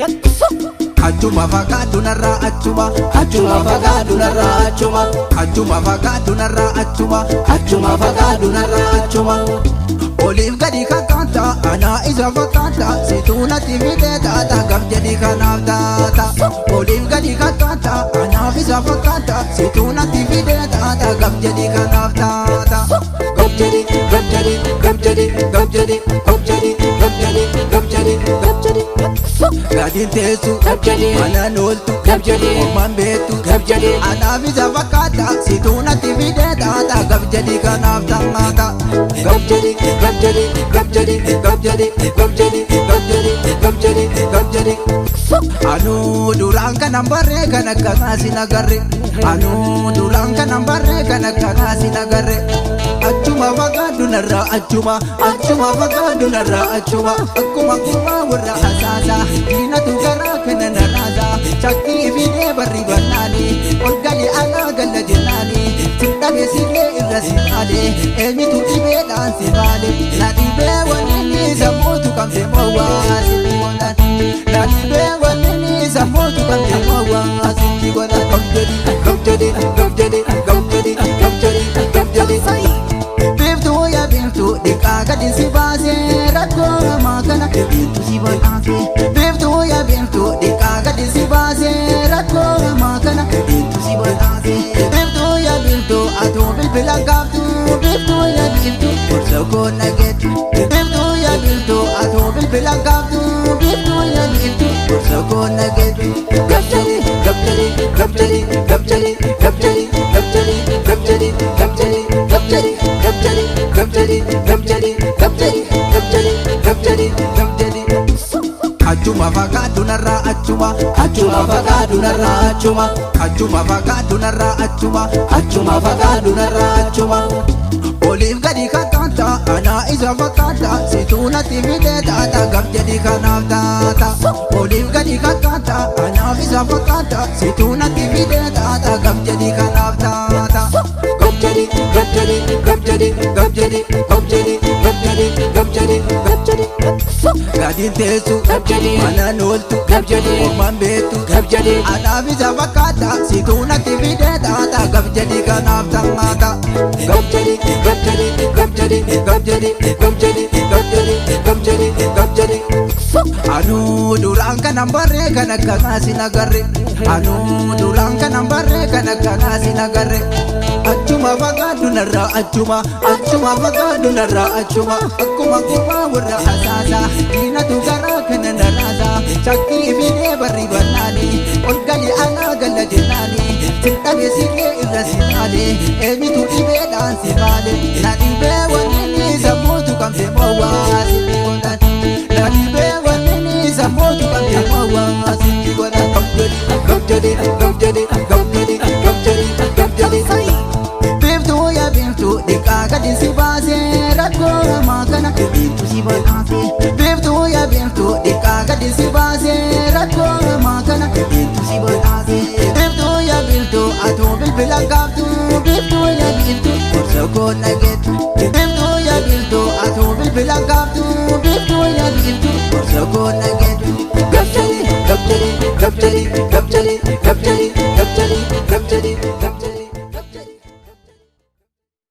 Achuma fagaatu narraa achuma achuma fagaatu narraa achuma achuma fagaatu narraa achuma fagaatu narraa achuma oliif gadi kakkaata ana isa fakkaata situu natti fidee taata gaf jedhi kanaaf taata oliif gadi kakkaata anaaf isa fakkaata situu natti fidee taata gaf jedhi kanaaf taata gaf jedhi gaf jedhi gaf jedhi gaf jedhi gaf jedhi gaf jedhi gaf jedhi gaf jedhi gadin teessu gaf jedhi mana nooltu gaf jedhi ormaan beektu gaf jedhi anaaf isa fakkaata situu natti fidee taata gaf jedhi kanaaf taata gaf jedhi gaf jedhi gaf jedhi gaf jedhi gaf jedhi gaf jedhi gaf jedhi gaf jedhi anu duraan kanan barree kan akkanaa sin agarre anu duraan kanan barree kan akkanaa sin agarre achuma fagaadhu narraa achuma achuma fagaadhu narraa achuma akkuma kuma warra hasaasa diinatu garaa kana narraasa shakkii fidee barri bannaani ol gali alaa galla jennaani sindhabe sillee irra si baale eenyutu dhibeedhaan si baale na dhibee wanni sammuutu kamte mowwaa sitti godhan na dhibee wanni sammuutu kamte mowwaa sitti godhan gaf jedhi gaf jedhi gaf jedhi gaf jedhi gaf jedhi gaf jedhi Biftuu ya biftuu dhiqaa gadi si baasee rakkoo hamaa kana biftuu si badhaasee Biftuu ya biftuu dhiqaa gadi si baasee rakkoo hamaa kana biftuu si badhaasee Biftuu ya biftuu atuu bilbila gaaftuu Biftuu ya biftuu gorsa koo nageetu Biftuu ya biftuu atuu bilbila gaaftuu Biftuu ya biftuu gorsa koo nageetu Gaf jedhi gaf jedhi gaf jedhi gaf jedhi gaf jedhi gaf jedhi gaf jedhi gaf jedhi gaf jedhi gaf jedhi gaf jedhi gaf jedhi gaf jedhi gaf jedhi gaf jedhi gaf jedhi achuma fagaatu narraa achuma achuma fagaatu narraa achuma achuma fagaatu narraa achuma achuma fagaatu narraa achuma oliif gadi kakkaata ana isa fakkaata situu natti fidee taata gaf jedhi kanaaf taata oliif gadi kakkaata anaaf isa fakkaata situu natti fidee taata gaf jedhi kanaaf taata gaf jedhi gaf jedhi gaf jedhi gaf jedhi gaf jedhi gaf jedhi gaf jedhi gaf jedhi gadin teessu gaf jedhi mana nooltu gaf jedhi ormaan beektu gaf jedhi anaaf isa fakkaata situu natti fidee taata gaf jedhi kanaaf taata gaf jedhi gaf jedhi gaf jedhi gaf jedhi gaf jedhi gaf jedhi gaf jedhi gaf jedhi anu duraan kanan barree kan akkanaa sin agarre anu duraan kanan barree kan akkanaa sin agarre achuma fagaadhu narraa achuma achuma fagaadhu narraa achuma akkuma kuma warra hasaasa diinatu garaa kana narraasa shakkii fidee barri bannaani ol gali alaa galla jennaani sindhabe sillee irra si baale eenyutu dhibeedhaan si baale na dhibee wanni sammuutu kamte mowwaa sitti godhan na dhibee wanni sammuutu kamte mowwaa sitti godhan gaf jedhi gaf jedhi gaf jedhi gaf jedhi gaf jedhi gaf jedhi Biftuu ya biftuu dhiqaa gadi si baasee rakkoo hamaa kana biftuu si badhaasee Biftuu ya biftuu dhiqaa gadi si baasee rakkoo hamaa kana biftuu si badhaasee Biftuu ya biftuu atuu bilbila gaaftuu Biftuu ya biftuu gorsa koo nageetu Biftuu ya biftuu atuu bilbila gaaftuu Biftuu ya biftuu gorsa koo nageetu Gaf jedhi gaf jedhi gaf jedhi gaf jedhi gaf jedhi gaf jedhi gaf jedhi gaf jedhi